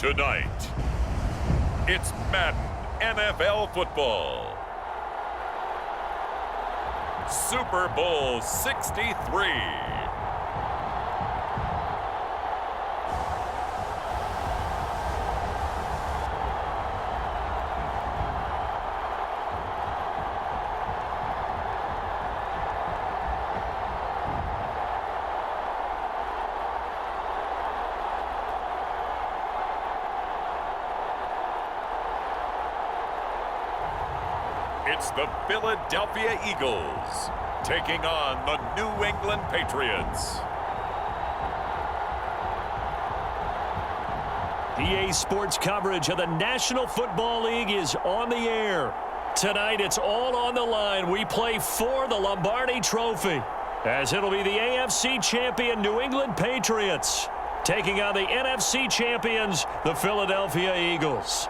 Tonight, it's Madden NFL football. Super Bowl 63. It's the Philadelphia Eagles taking on the New England Patriots. EA Sports coverage of the National Football League is on the air. Tonight, it's all on the line. We play for the Lombardi Trophy, as it'll be the AFC champion New England Patriots taking on the NFC champions, the Philadelphia Eagles.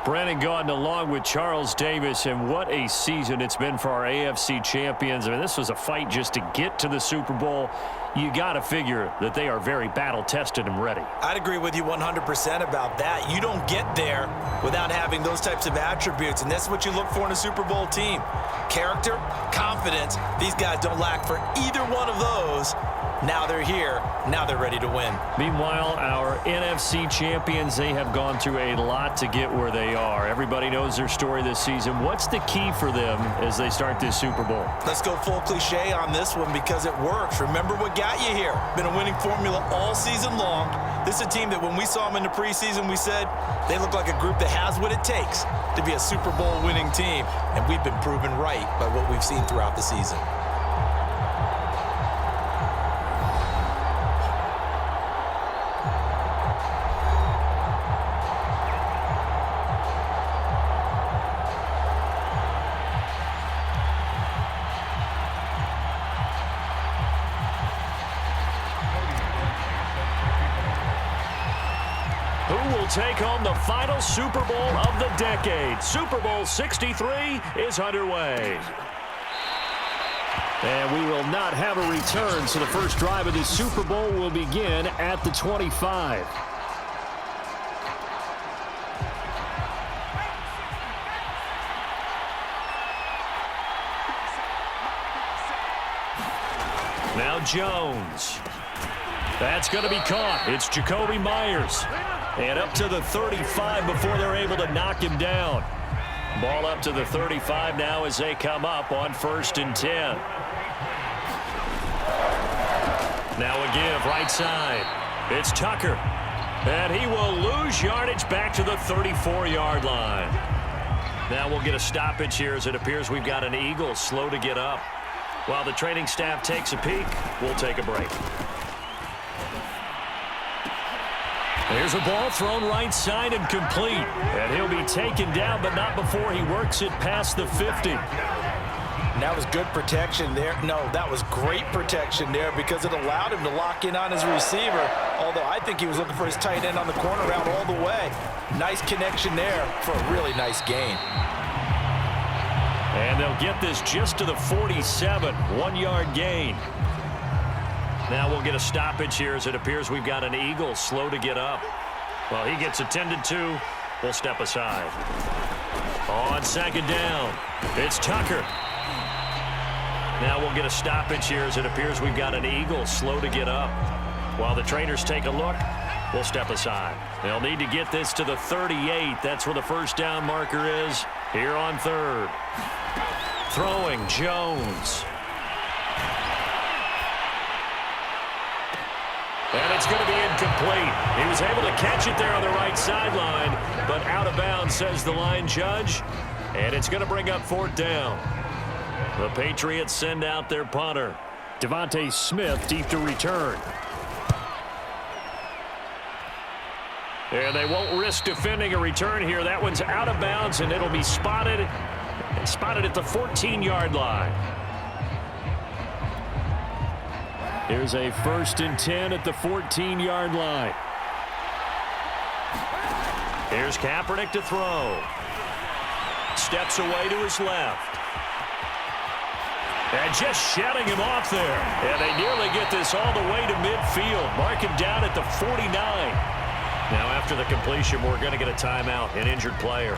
Brandon Gaudin along with Charles Davis, and what a season it's been for our AFC champions. I mean, this was a fight just to get to the Super Bowl. You got to figure that they are very battle-tested and ready. I'd agree with you 100% about that. You don't get there without having those types of attributes, and that's what you look for in a Super Bowl team. Character, confidence. These guys don't lack for either one of those. Now they're here. Now they're ready to win. Meanwhile, our NFC champions, they have gone through a lot to get where they are. Everybody knows their story this season. What's the key for them as they start this Super Bowl? Let's go full cliche on this one because it works. Remember what got you here. Been a winning formula all season long. This is a team that when we saw them in the preseason, we said they look like a group that has what it takes to be a Super Bowl winning team. And we've been proven right by what we've seen throughout the season. Take home the final Super Bowl of the decade. Super Bowl 63 is underway. And we will not have a return, so the first drive of this Super Bowl will begin at the 25. Now Jones. That's going to be caught. It's Jacoby Myers. And up to the 35 before they're able to knock him down. Ball up to the 35 now as they come up on 1st and 10. Now a give right side. It's Tucker. And he will lose yardage back to the 34-yard line. Now we'll get a stoppage here as it appears we've got an Eagle slow to get up. While the training staff takes a peek, we'll take a break. There's a ball thrown right side and complete. And he'll be taken down, but not before he works it past the 50. That was good protection there. No, that was great protection there because it allowed him to lock in on his receiver. Although I think he was looking for his tight end on the corner route all the way. Nice connection there for a really nice gain. And they'll get this just to the 47. 1-yard gain. Now we'll get a stoppage here as it appears we've got an Eagle slow to get up. Well, he gets attended to. We'll step aside. On 2nd down, it's Tucker. Now we'll get a stoppage here as it appears we've got an Eagle slow to get up. While the trainers take a look, we'll step aside. They'll need to get this to the 38. That's where the first down marker is here on 3rd. Throwing Jones. And it's going to be incomplete. He was able to catch it there on the right sideline, but out of bounds, says the line judge. And it's going to bring up 4th down. The Patriots send out their punter. Devontae Smith deep to return. And they won't risk defending a return here. That one's out of bounds, and it'll be spotted at the 14-yard line. Here's a 1st and 10 at the 14-yard line. Here's Kaepernick to throw. Steps away to his left. And just shutting him off there. And they nearly get this all the way to midfield. Mark him down at the 49. Now after the completion, we're going to get a timeout, an injured player.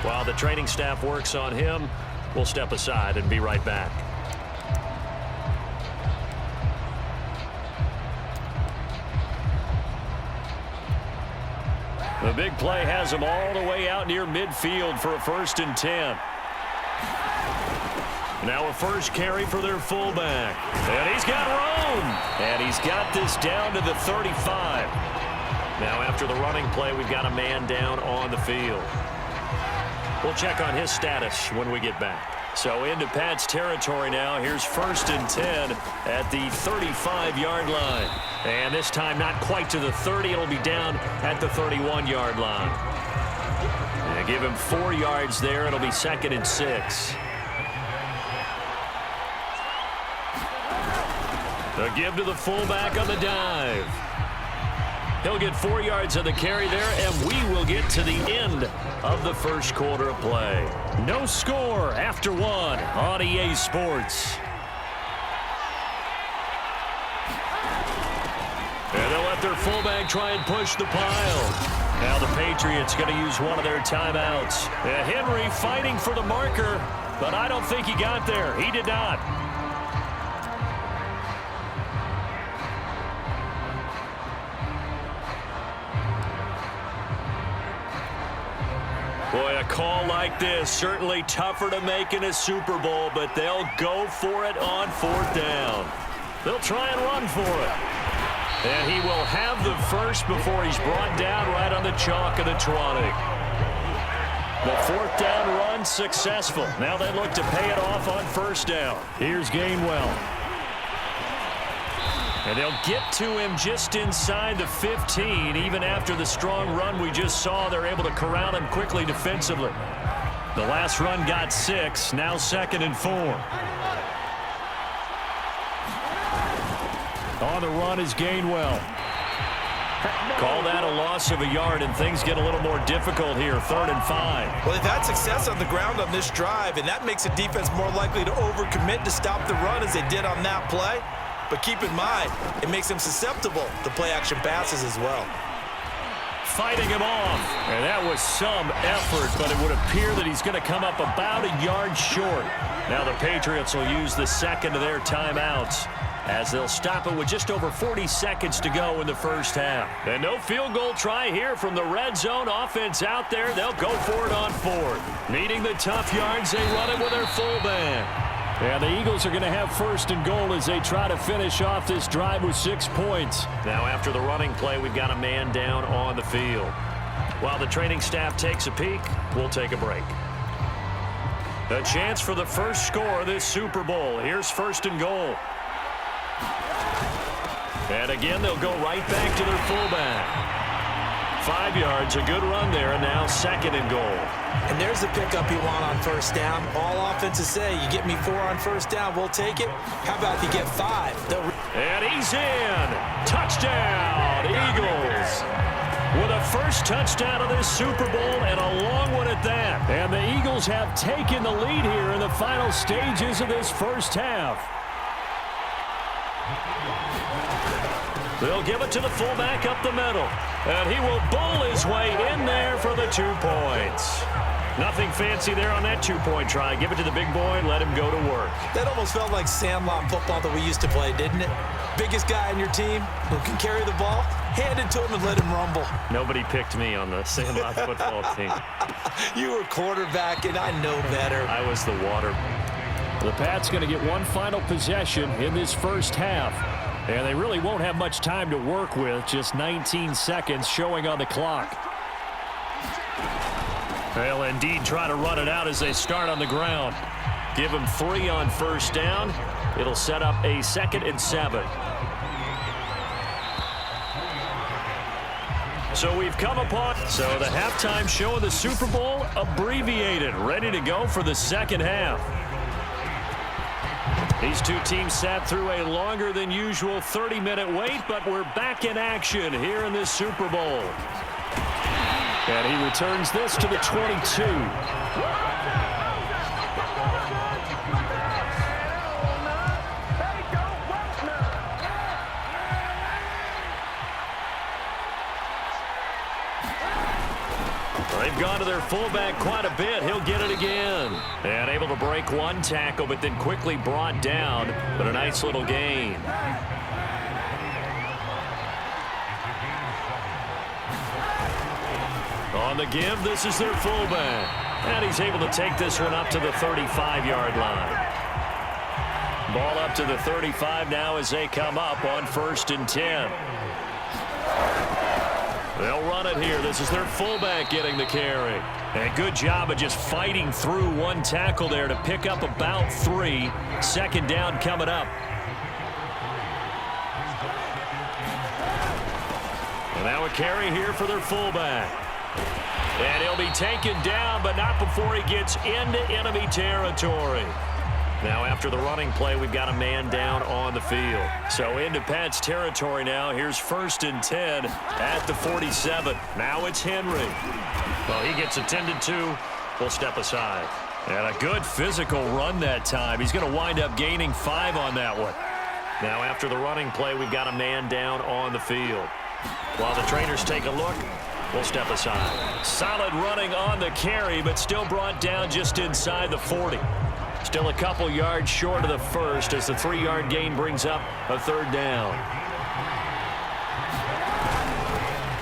While the training staff works on him, we'll step aside and be right back. The big play has him all the way out near midfield for a 1st and 10. Now a first carry for their fullback. And he's got room. And he's got this down to the 35. Now after the running play, we've got a man down on the field. We'll check on his status when we get back. So into Pat's territory now. Here's 1st and 10 at the 35-yard line. And this time not quite to the 30. It'll be down at the 31-yard line. And give him 4 yards there. It'll be 2nd and 6. The give to the fullback on the dive. He'll get 4 yards on the carry there, and we will get to the end of the first quarter of play. No score after 1 on EA Sports. And they'll let their fullback try and push the pile. Now the Patriots going to use one of their timeouts. And Henry fighting for the marker, but I don't think he got there. He did not. Boy, a call like this, certainly tougher to make in a Super Bowl, but they'll go for it on 4th down. They'll try and run for it. And he will have the first before he's brought down right on the chalk of the 20. The 4th down run successful. Now they look to pay it off on 1st down. Here's Gainwell. And they'll get to him just inside the 15. Even after the strong run we just saw, they're able to corral him quickly defensively. The last run got 6. Now 2nd and 4. On the run is Gainwell. Call that a loss of a yard, and things get a little more difficult here. 3rd and 5. Well, they've had success on the ground on this drive, and that makes the defense more likely to overcommit to stop the run as they did on that play. But keep in mind, it makes them susceptible to play-action passes as well. Fighting him off. And that was some effort, but it would appear that he's going to come up about a yard short. Now the Patriots will use the 2nd of their timeouts as they'll stop it with just over 40 seconds to go in the first half. And no field goal try here from the red zone offense out there. They'll go for it on 4th. Needing the tough yards, they run it with their fullback. And the Eagles are going to have 1st and goal as they try to finish off this drive with 6 points. Now after the running play, we've got a man down on the field. While the training staff takes a peek, we'll take a break. A chance for the first score of this Super Bowl. Here's 1st and goal. And again, they'll go right back to their fullback. 5 yards, a good run there, and now 2nd and goal. And there's the pickup you want on 1st down. All offenses say, you get me 4 on 1st down, we'll take it. How about if you get 5? And he's in. Touchdown, Eagles. With a first touchdown of this Super Bowl, and a long one at that. And the Eagles have taken the lead here in the final stages of this first half. They'll give it to the fullback up the middle. And he will bowl his way in there for the 2 points. Nothing fancy there on that 2-point try. Give it to the big boy and let him go to work. That almost felt like Sandlot football that we used to play, didn't it? Biggest guy on your team who can carry the ball, hand it to him and let him rumble. Nobody picked me on the Sandlot football team. You were quarterback, and I know better. I was the water. The Pats going to get one final possession in this first half. And they really won't have much time to work with, just 19 seconds showing on the clock. They'll indeed try to run it out as they start on the ground. Give them 3 on 1st down. It'll set up a 2nd and 7. So we've come upon, the halftime show of the Super Bowl abbreviated, ready to go for the 2nd half. These 2 teams sat through a longer than usual 30-minute wait, but we're back in action here in this Super Bowl. And he returns this to the 22. They've gone to their fullback quite a bit. He'll get it again. And able to break one tackle, but then quickly brought down. But a nice little gain. On the give, this is their fullback. And he's able to take this one up to the 35-yard line. Ball up to the 35 now as they come up on 1st and 10. They'll run it here. This is their fullback getting the carry. And good job of just fighting through one tackle there to pick up about 3. 2nd down coming up. And now a carry here for their fullback. And he'll be taken down, but not before he gets into enemy territory. Now after the running play, we've got a man down on the field. So into Pat's territory now. Here's 1st and 10 at the 47. Now it's Henry. Well, he gets attended to. We'll step aside. And a good physical run that time. He's going to wind up gaining 5 on that one. Now after the running play, we've got a man down on the field. While the trainers take a look, we'll step aside. Solid running on the carry, but still brought down just inside the 40. Still a couple yards short of the first as the 3-yard gain brings up a 3rd down.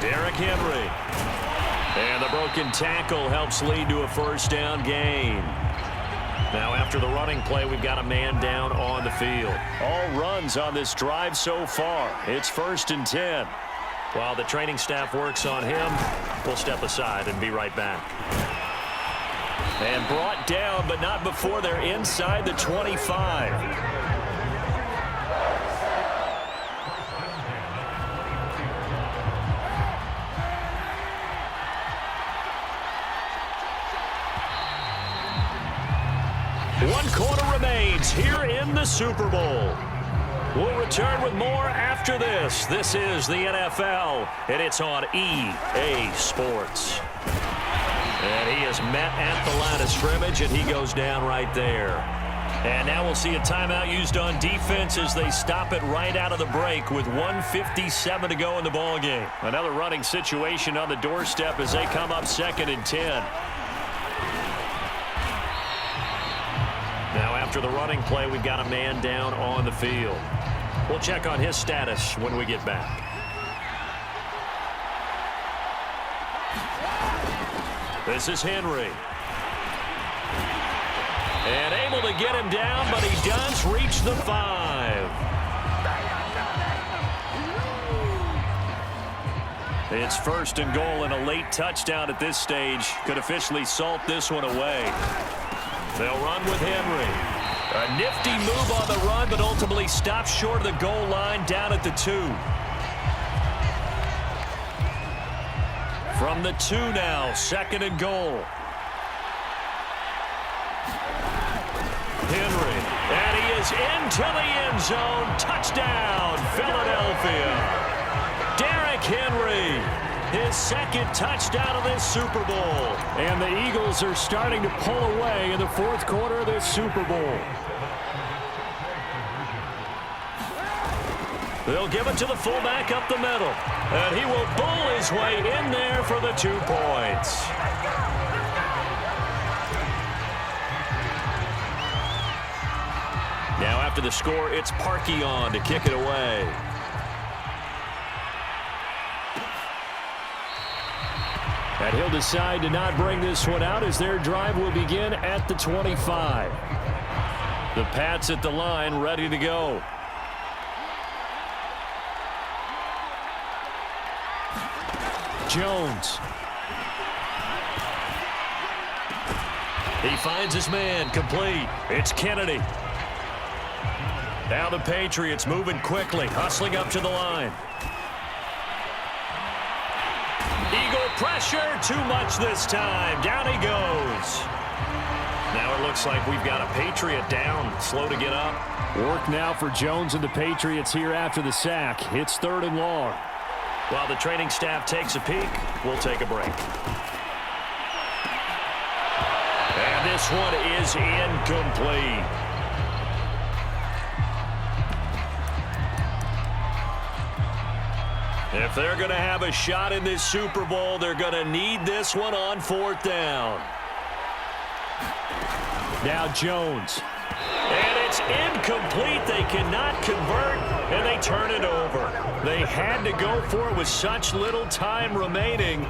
Derrick Henry. And the broken tackle helps lead to a 1st down gain. Now after the running play, we've got a man down on the field. All runs on this drive so far. It's 1st and 10. While the training staff works on him, we'll step aside and be right back. And brought down, but not before they're inside the 25. One quarter remains here in the Super Bowl. We'll return with more after this. This is the NFL, and it's on EA Sports. And he is met at the line of scrimmage, and he goes down right there. And now we'll see a timeout used on defense as they stop it right out of the break with 1:57 to go in the ballgame. Another running situation on the doorstep as they come up 2nd and 10. Now after the running play, we've got a man down on the field. We'll check on his status when we get back. This is Henry. And able to get him down, but he does reach the 5. It's 1st and goal, and a late touchdown at this stage could officially salt this one away. They'll run with Henry. A nifty move on the run, but ultimately stopped short of the goal line down at the 2. From the 2 now, 2nd and goal. Henry, and he is into the end zone. Touchdown, Philadelphia. Derrick Henry, his 2nd touchdown of this Super Bowl. And the Eagles are starting to pull away in the 4th quarter of this Super Bowl. They'll give it to the fullback up the middle. And he will bull his way in there for the 2 points. Now after the score, it's Parkey on to kick it away. And he'll decide to not bring this one out as their drive will begin at the 25. The Pats at the line ready to go. Jones. He finds his man, complete. It's Kennedy. Now the Patriots moving quickly, hustling up to the line. Eagle pressure, too much this time. Down he goes. Now it looks like we've got a Patriot down, slow to get up. Work now for Jones and the Patriots here after the sack. It's 3rd and long. While the training staff takes a peek, we'll take a break. And this one is incomplete. If they're going to have a shot in this Super Bowl, they're going to need this one on 4th down. Now Jones. And it's incomplete. They cannot convert, and they turn it over. They had to go for it with such little time remaining,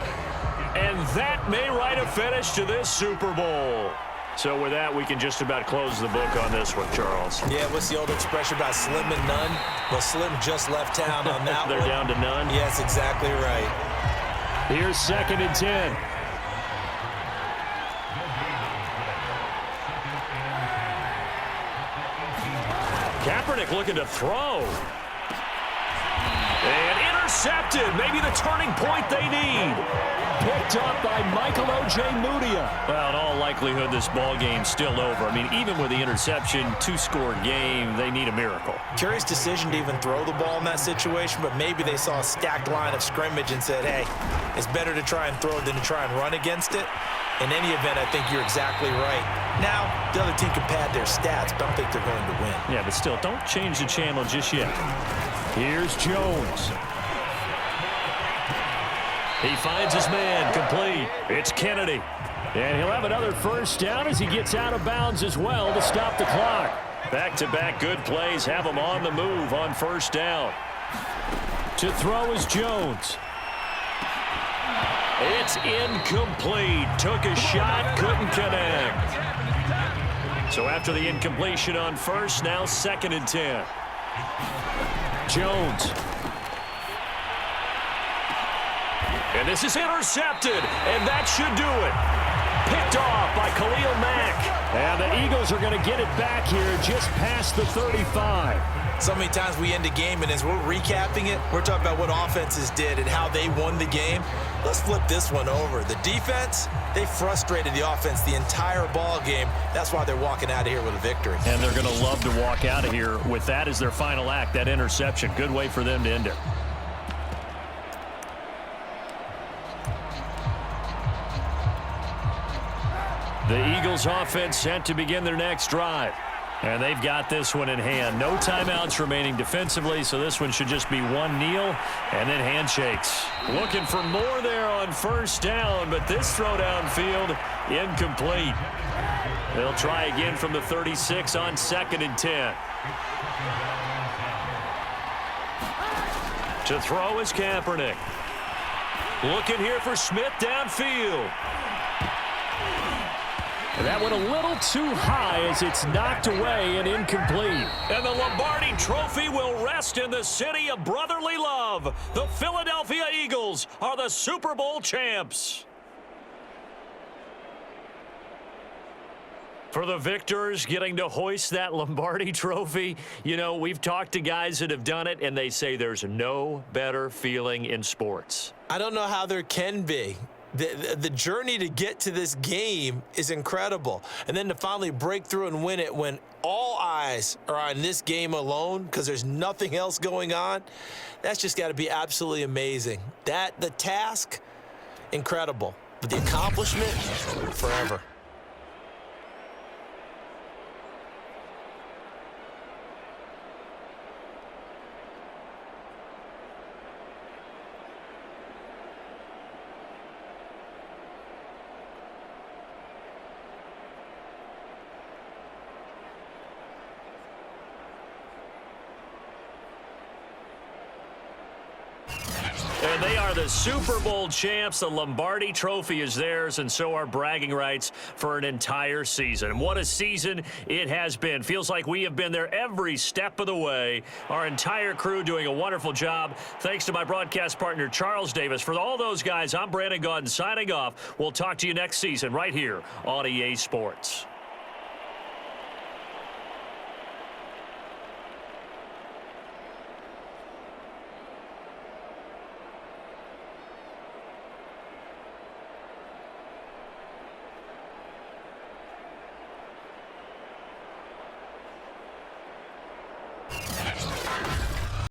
and that may write a finish to this Super Bowl. So with that, we can just about close the book on this one, Charles. Yeah, what's the old expression about slim and none? Well, Slim just left town on that They're one. down to none? Yes, exactly right. Here's 2nd and 10. Kaepernick looking to throw. And intercepted. Maybe the turning point they need. Picked up by Michael Ojemudia. Well, in all likelihood, this ball game's still over. I mean, even with the interception, 2-score game, they need a miracle. Curious decision to even throw the ball in that situation, but maybe they saw a stacked line of scrimmage and said, hey, it's better to try and throw it than to try and run against it. In any event, I think you're exactly right. Now, the other team can pad their stats, but I don't think they're going to win. Yeah, but still, don't change the channel just yet. Here's Jones. He finds his man, complete. It's Kennedy. And he'll have another 1st down as he gets out of bounds as well to stop the clock. Back-to-back good plays have him on the move on 1st down. To throw is Jones. It's incomplete. Took a shot, couldn't connect. So after the incompletion on 1st, now 2nd and 10. Jones. And this is intercepted, and that should do it. Picked off by Khalil Mack. And the Eagles are going to get it back here just past the 35. So many times we end a game, and as we're recapping it, we're talking about what offenses did and how they won the game. Let's flip this one over. The defense, they frustrated the offense the entire ball game. That's why they're walking out of here with a victory. And they're going to love to walk out of here with that as their final act, that interception. Good way for them to end it. The Eagles offense set to begin their next drive. And they've got this one in hand. No timeouts remaining defensively, so this one should just be one kneel and then handshakes. Looking for more there on 1st down, but this throw downfield incomplete. They'll try again from the 36 on 2nd and 10. To throw is Kaepernick. Looking here for Smith downfield. And that went a little too high as it's knocked away and incomplete. And the Lombardi Trophy will rest in the city of brotherly love. The Philadelphia Eagles are the Super Bowl champs. For the victors getting to hoist that Lombardi Trophy, you know, we've talked to guys that have done it, and they say there's no better feeling in sports. I don't know how there can be. The journey to get to this game is incredible. And then to finally break through and win it when all eyes are on this game alone because there's nothing else going on, that's just got to be absolutely amazing. The task, incredible. But the accomplishment, forever. And they are the Super Bowl champs. The Lombardi Trophy is theirs, and so are bragging rights for an entire season. And what a season it has been. Feels like we have been there every step of the way. Our entire crew doing a wonderful job. Thanks to my broadcast partner, Charles Davis. For all those guys, I'm Brandon Gaudin signing off. We'll talk to you next season right here on EA Sports.